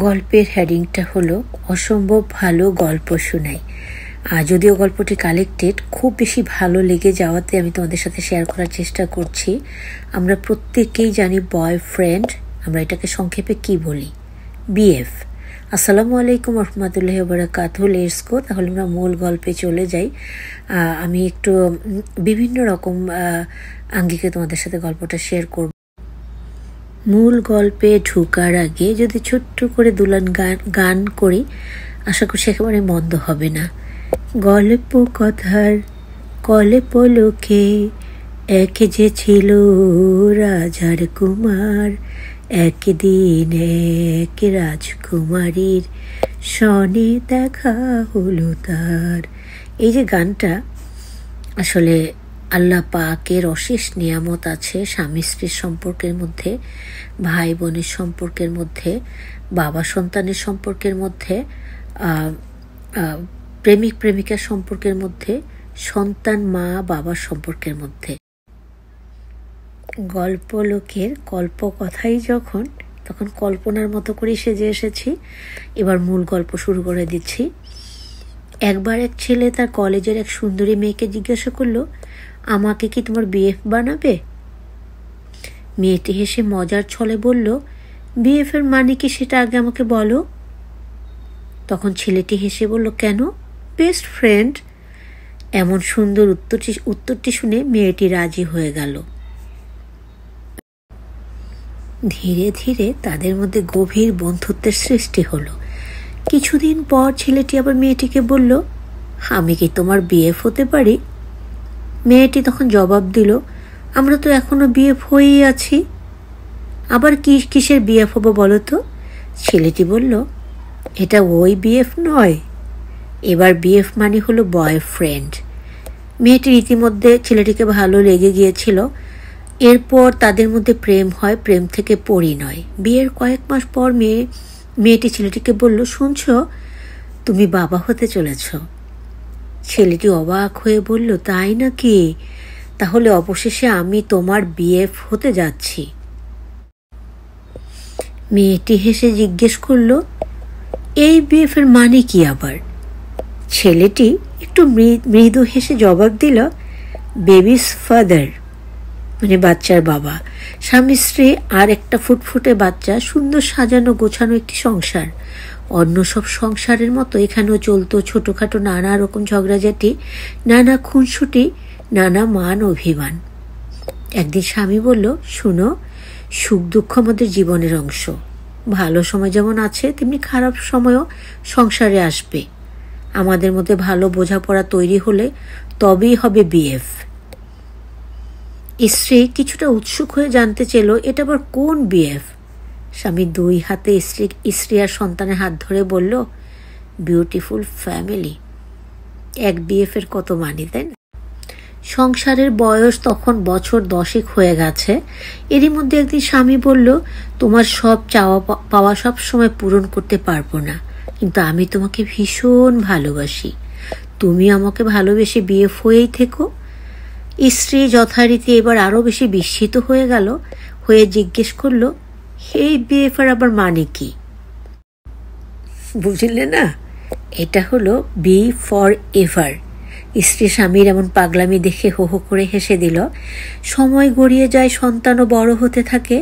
গল্পের হেডিংটা হলো অসম্ভব ভালো গল্প শোনাই। যদিও গল্পটি কালেক্টেড, খুব বেশি ভালো লেগে যাওয়াতে আমি তোমাদের সাথে শেয়ার করার চেষ্টা করছি। আমরা প্রত্যেকেই জানি বয়ফ্রেন্ড, আমরা এটাকে সংক্ষেপে কি বলি, বিএফ। আসসালামু আলাইকুম রহমতুল্লাহি ওয়া বারাকাতুহু। লেটস গো, তাহলে আমরা মূল গল্পে চলে যাই। আমি একটু বিভিন্ন রকম আঙ্গিকে তোমাদের সাথে গল্পটা শেয়ার করব। মূল গল্পে ঢোকার আগে যদি ছোট্ট করে দুলান গান করি, আশা করছি একেবারে মন্দ হবে না। গল্প কথার কলে পলকে এক যে ছিল রাজার কুমার, একদিন এক রাজকুমারীর সনে দেখা হলো তার। এই যে গানটা, আসলে আল্লাহ পাকের অশেষ নিয়ামত আছে স্বামী স্ত্রীর সম্পর্কের মধ্যে, ভাই বোনের সম্পর্কের মধ্যে, বাবা সন্তানের সম্পর্কের মধ্যে, প্রেমিক প্রেমিকার সম্পর্কের মধ্যে, সন্তান মা বাবার সম্পর্কের মধ্যে। গল্প লোকের কল্প কথাই যখন, তখন কল্পনার মতো করে সেজে এসেছি। এবার মূল গল্প শুরু করে দিচ্ছি। একবার এক ছেলে তার কলেজের এক সুন্দরী মেয়েকে জিজ্ঞাসা করলো, আমাকে কি তোমার বিএফ বানাবে? মেয়েটি হেসে মজার ছলে বলল, বিএফ এর মানে কি সেটা আগে আমাকে বলো। তখন ছেলেটি হেসে বলল, কেন, বেস্ট ফ্রেন্ড। এমন সুন্দর উত্তরটি শুনে মেয়েটি রাজি হয়ে গেল। ধীরে ধীরে তাদের মধ্যে গভীর বন্ধুত্বের সৃষ্টি হলো। কিছুদিন পর ছেলেটি আবার মেয়েটিকে বলল, আমি কি তোমার বিএফ হতে পারি? মেয়েটি তখন জবাব দিল, আমরা তো এখনো বিএফ হয়েই আছি। আবার কিসের বিএফ হবো বলো তো? ছেলেটি বলল, এটা ওই বিএফ নয়, এবার বিএফ মানে হলো বয়ফ্রেন্ড। মেয়েটির ইতিমধ্যে ছেলেটিকে ভালো লেগে গিয়েছিল। এরপর তাদের মধ্যে প্রেম হয়, প্রেম থেকে পরিণয়। বিয়ের কয়েক মাস পর মেয়েটি ছেলেটিকে বলল, শুনছ, তুমি বাবা হতে চলেছ। ছেলেটি অবাক হয়ে বলল, তাই নাকি? তাহলে অবশেষে আমি তোমার বিএফ হতে যাচ্ছি। মেয়েটি হেসে জিজ্ঞেস করল, এই বিএফ এর মানে কি আবার? ছেলেটি একটু মৃদু হেসে জবাব দিল, বেবিস ফাদার, মানে বাচ্চার বাবা। স্বামী স্ত্রী আর একটা ফুটফুটে বাচ্চা, সুন্দর সাজানো গোছানো একটি সংসার। অন্য সব সংসারের মতো এখানেও চলতো ছোটখাটো নানা রকম ঝগড়াঝাটি, নানা খুনসুটি, নানা মান অভিমান। একদিন স্বামী বলল, শুনো, সুখ দুঃখ আমাদের জীবনের অংশ। ভালো সময় যেমন আছে, তেমনি খারাপ সময়ও সংসারে আসবে। আমাদের মধ্যে ভালো বোঝাপড়া তৈরি হলে তবেই হবে বিএফ। স্ত্রী কিছুটা উৎসুক হয়ে জানতে চেল, এটা আবার কোন বিএফ? স্বামী দুই হাতে স্ত্রী আর সন্তানের হাত ধরে বলল, বিউটিফুল ফ্যামিলি। এক বিএফ এর কত মানি, তাই না? সংসারের বয়স তখন বছর 10 হয়ে গেছে। এরই মধ্যে একদিন স্বামী বলল, তোমার সব চাওয়া পাওয়া সব সময় পূরণ করতে পারবো না, কিন্তু আমি তোমাকে ভীষণ ভালোবাসি, তুমি আমাকে ভালোবেসে বিএফ হয়েই থেকো। স্ত্রী যথারীতি এবার আরো বেশি বিস্মিত হয়ে গেল, হয়ে জিজ্ঞেস করল, এই বিএফ এর আবার মানে কি? বুঝলে না, এটা হলো বি ফর এভার। স্ত্রী স্বামীর এমন পাগলামি দেখে হো হো করে হেসে দিল। সময় গড়িয়ে যায়, সন্তানও বড় হতে থাকে।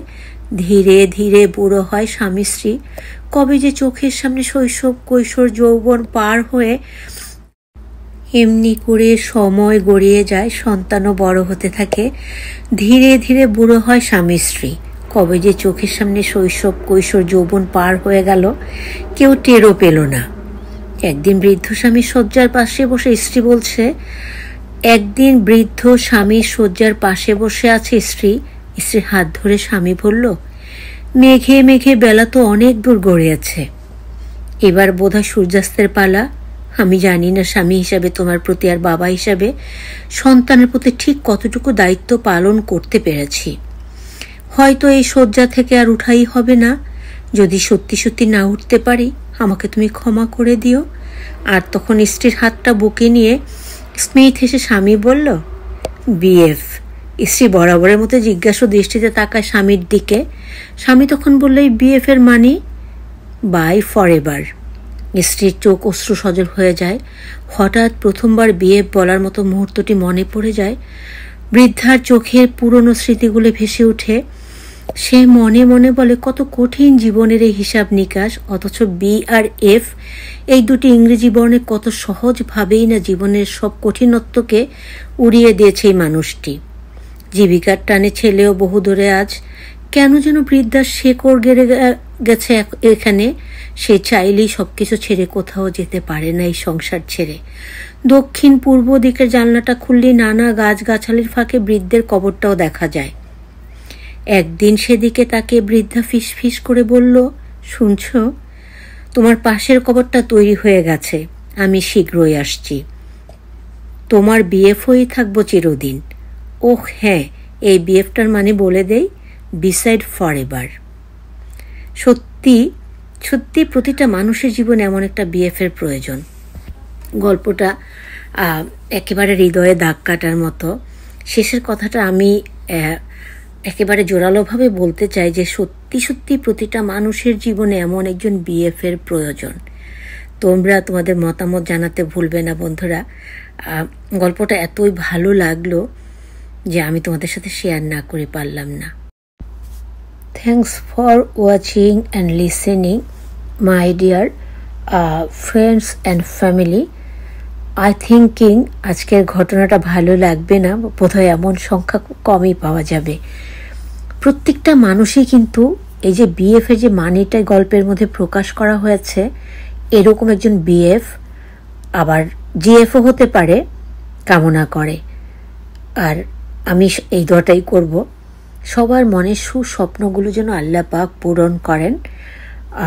ধীরে ধীরে বুড়ো হয় স্বামী স্ত্রী। কবে যে চোখের সামনে শৈশব, কৈশোর, যৌবন পার হয়ে এমনি করে সময় গড়িয়ে যায়, সন্তানও বড় হতে থাকে। ধীরে ধীরে বুড়ো হয় স্বামী স্ত্রী। কবে যে চোখের সামনে শৈশব, কৈশোর, যৌবন পার হয়ে গেল, কেউ টেরও পেল না। একদিন বৃদ্ধ স্বামীর শয্যার পাশে বসে স্ত্রী বলছে, একদিন বৃদ্ধ স্বামীর শয্যার পাশে বসে আছে স্ত্রীর হাত ধরে স্বামী বলল, মেঘে মেঘে বেলা তো অনেক দূর গড়িয়েছে, এবার বোধহয় সূর্যাস্তের পালা। আমি জানি না স্বামী হিসাবে তোমার প্রতি আর বাবা হিসাবে সন্তানের প্রতি ঠিক কতটুকু দায়িত্ব পালন করতে পেরেছি। হয়তো এই শয্যা থেকে আর উঠাই হবে না। যদি সত্যি সত্যি না উঠতে পারি, আমাকে তুমি ক্ষমা করে দিও। আর তখন স্ত্রীর হাতটা বুকে নিয়ে স্মিত হেসে স্বামী বলল, বিএফ। স্ত্রী বরাবরের মতো জিজ্ঞাসা দৃষ্টিতে তাকায় স্বামীর দিকে। স্বামী তখন বলল, এই বিএফ এর মানে? By forever. স্ত্রীর চোখ অশ্রু সজল হয়ে যায়। হঠাৎ প্রথমবার বিয়ে বলার মতো মুহূর্তটি মনে পড়ে যায়। বৃদ্ধার চোখের পুরনো স্মৃতিগুলো ভেসে ওঠে। সে মনে মনে বলে, কত কঠিন জীবনের এই হিসাব নিকাশ, অথচ বি আর এফ এই দুটি ইংরেজি বর্ণে কত সহজভাবেই না জীবনের সব কঠিনত্বকে উড়িয়ে দিয়েছে এই মানুষটি। জীবিকার টানে ছেলেও বহু দূরে আজ। কেন যেন বৃদ্ধার শেকড় গেড়ে গেছে এখানে। সে চাইলেই সব কিছু ছেড়ে কোথাও যেতে পারে না এই সংসার ছেড়ে। দক্ষিণ পূর্ব দিকের জানলাটা খুললেই নানা গাছগাছালির ফাঁকে বৃদ্ধের কবরটাও দেখা যায়। একদিন সেদিকে তাকে বৃদ্ধা ফিস ফিস করে বলল, শুনছ, তোমার পাশের কবরটা তৈরি হয়ে গেছে, আমি শীঘ্রই আসছি। তোমার বিএফ হয়েই থাকবো চিরদিন। ওহ হ্যাঁ, এই বিএফটার মানে বলে দেই, বিসাইড ফরএভার। সত্যি সত্যি প্রতিটা মানুষের জীবনে এমন একটা বিএফের প্রয়োজন। গল্পটা একেবারে হৃদয়ে দাগ কাটার মতো। শেষের কথাটা আমি একেবারে জোরালোভাবে বলতে চাই যে সত্যি সত্যি প্রতিটা মানুষের জীবনে এমন একজন বিএফের প্রয়োজন। তোমরা তোমাদের মতামত জানাতে ভুলবে না বন্ধুরা। গল্পটা এতই ভালো লাগলো যে আমি তোমাদের সাথে শেয়ার না করে পারলাম না। Thanks for watching and listening my dear friends and family. I thinking আজকের ঘটনাটা ভালো লাগবে না, বোধহয় এমন সংখ্যা কমই পাওয়া যাবে। প্রত্যেকটা মানুষই কিন্তু এই যে বিএফ এর যে মানেটা গল্পের মধ্যে প্রকাশ করা হয়েছে, এরকম একজন বিএফ, আবার জিএফও হতে পারে, কামনা করে। আর আমি এই দোয়াটাই করব, সবার মনের সুস্বপ্নগুলো যেন আল্লাহ পাক পূরণ করেন।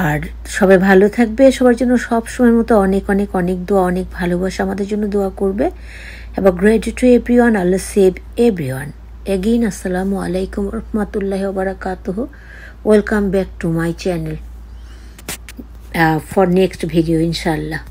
আর সবাই ভালো থাকবে, সবার জন্য সব সময়ের মতো অনেক অনেক অনেক দোয়া, অনেক ভালোবাসা আমাদের জন্য দোয়া করবে। Have a great to everyone. Allah save everyone. Again, Assalamu alaikum warahmatullahi wabarakatuh. Welcome back to my channel for next video, inshallah.